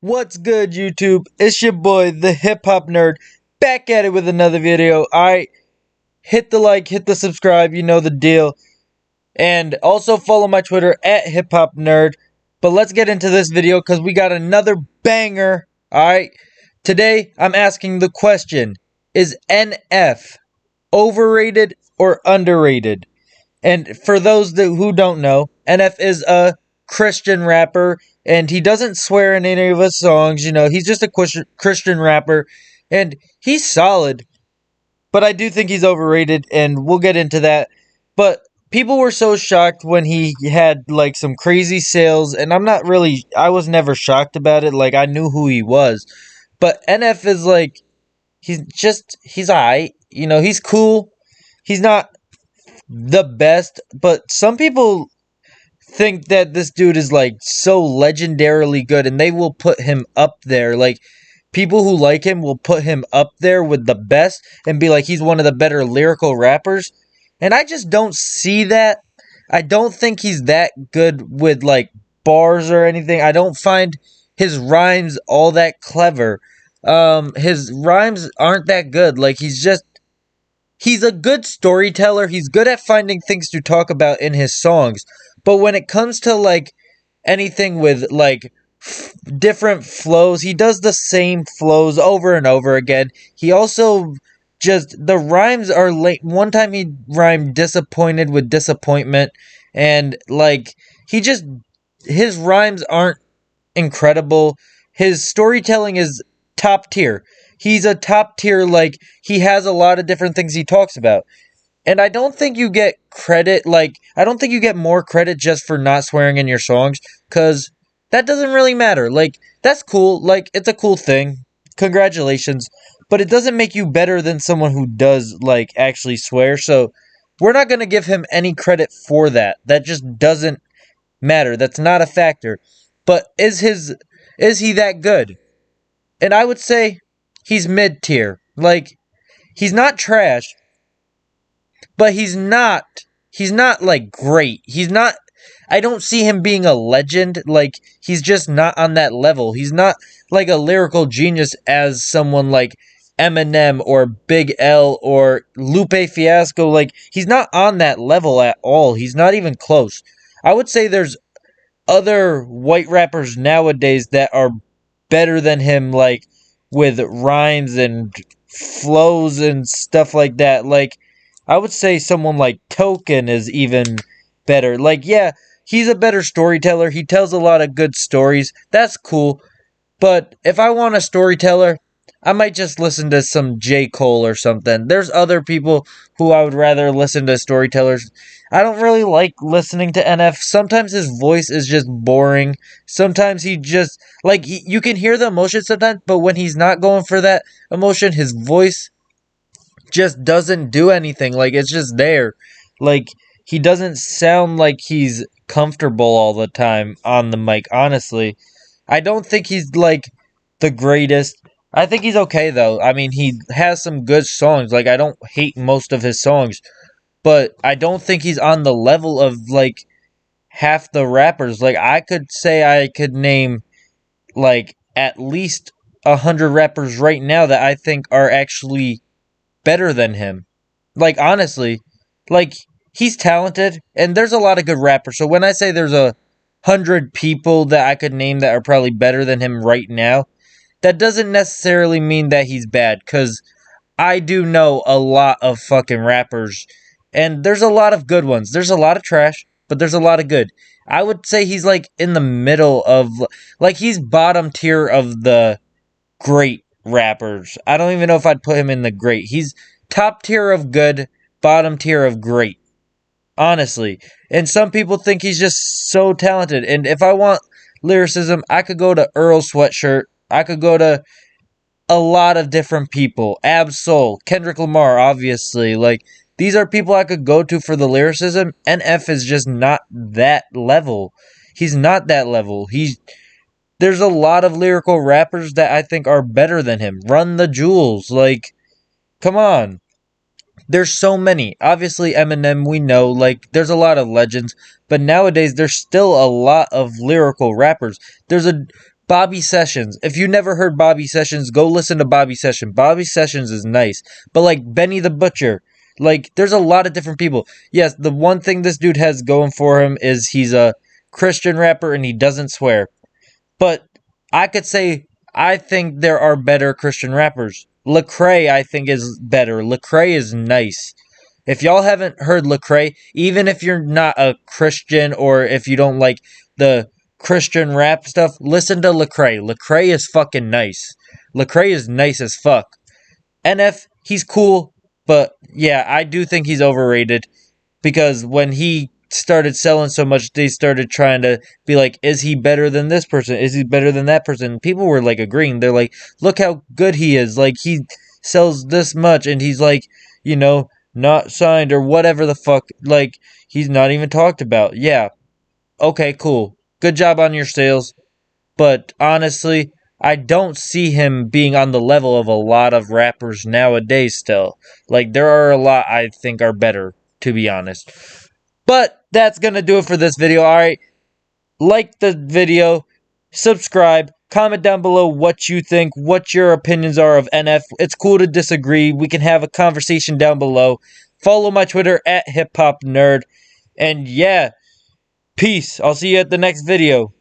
What's good, YouTube? It's your boy, the Hip Hop Nerd, back at it with another video. Alright, hit the like, hit the subscribe, you know the deal. And also follow my Twitter at Hip Hop Nerd. But let's get into this video because we got another banger. Alright, today I'm asking the question: is NF overrated or underrated? And for those who don't know, NF is a Christian rapper, and he doesn't swear in any of his songs. You know, he's just a Christian rapper, and he's solid. But I do think he's overrated, and we'll get into that. But people were so shocked when he had like some crazy sales, and I was never shocked about it. Like, I knew who he was. But NF is like, he's alright. You know, he's cool. He's not the best, but some people think that this dude is like so legendarily good and they will put him up there. Like, people who like him will put him up there with the best and be like he's one of the better lyrical rappers. And I just don't see that. I don't think he's that good with like bars or anything. I don't find his rhymes all that clever. His rhymes aren't that good. Like, he's a good storyteller. He's good at finding things to talk about in his songs. But when it comes to like anything with like different flows, he does the same flows over and over again. He also just, the rhymes are late. One time he rhymed disappointed with disappointment, and like his rhymes aren't incredible. His storytelling is top tier. He's a top tier, like, he has a lot of different things he talks about. And I don't think you get credit, like, I don't think you get more credit just for not swearing in your songs, because that doesn't really matter. Like, that's cool, like, it's a cool thing. Congratulations. But it doesn't make you better than someone who does, like, actually swear, so we're not going to give him any credit for that. That just doesn't matter. That's not a factor. But is he that good? And I would say he's mid-tier. Like, he's not trash, but he's not like great. I don't see him being a legend. Like, he's just not on that level. He's not like a lyrical genius as someone like Eminem or Big L or Lupe Fiasco. Like, he's not on that level at all. He's not even close. I would say there's other white rappers nowadays that are better than him, like, with rhymes and flows and stuff like that. Like, I would say someone like Token is even better. Like, yeah, he's a better storyteller. He tells a lot of good stories. That's cool. But if I want a storyteller, I might just listen to some J. Cole or something. There's other people who I would rather listen to storytellers. I don't really like listening to NF. Sometimes his voice is just boring. Sometimes he just, like, you can hear the emotion sometimes, but when he's not going for that emotion, his voice just doesn't do anything. Like, it's just there. Like, he doesn't sound like he's comfortable all the time on the mic, honestly. I don't think he's, like, the greatest. I think he's okay, though. I mean, he has some good songs. Like, I don't hate most of his songs, but I don't think he's on the level of, like, half the rappers. Like, I could say I could name, like, at least 100 rappers right now that I think are actually better than him. Like, honestly, like, he's talented, and there's a lot of good rappers. So when I say there's 100 people that I could name that are probably better than him right now, that doesn't necessarily mean that he's bad, because I do know a lot of fucking rappers, and there's a lot of good ones. There's a lot of trash, but there's a lot of good. I would say he's, like, in the middle of, like, he's bottom tier of the great rappers. I don't even know if I'd put him in the great. He's top tier of good, bottom tier of great. Honestly. And some people think he's just so talented. And if I want lyricism, I could go to Earl Sweatshirt. I could go to a lot of different people. Ab-Soul, Kendrick Lamar, obviously. Like, these are people I could go to for the lyricism. NF is just not that level. He's not that level. There's a lot of lyrical rappers that I think are better than him. Run the Jewels. Like, come on. There's so many. Obviously, Eminem, we know. Like, there's a lot of legends. But nowadays, there's still a lot of lyrical rappers. There's a Bobby Sessions. If you never heard Bobby Sessions, go listen to Bobby Sessions. Bobby Sessions is nice. But like Benny the Butcher, like there's a lot of different people. Yes, the one thing this dude has going for him is he's a Christian rapper and he doesn't swear. But I could say I think there are better Christian rappers. Lecrae, I think, is better. Lecrae is nice. If y'all haven't heard Lecrae, even if you're not a Christian or if you don't like the Christian rap stuff, listen to Lecrae. Lecrae is fucking nice. Lecrae is nice as fuck. NF, he's cool, but yeah, I do think he's overrated because when he started selling so much, they started trying to be like, is he better than this person? Is he better than that person? People were like agreeing. They're like, look how good he is. Like, he sells this much and he's like, you know, not signed or whatever the fuck. Like, he's not even talked about. Yeah. Okay, cool. Good job on your sales. But honestly, I don't see him being on the level of a lot of rappers nowadays still. Like, there are a lot I think are better, to be honest. But that's going to do it for this video. Alright, like the video, subscribe, comment down below what you think, what your opinions are of NF. It's cool to disagree. We can have a conversation down below. Follow my Twitter at HipHopNerd. And yeah, peace. I'll see you at the next video.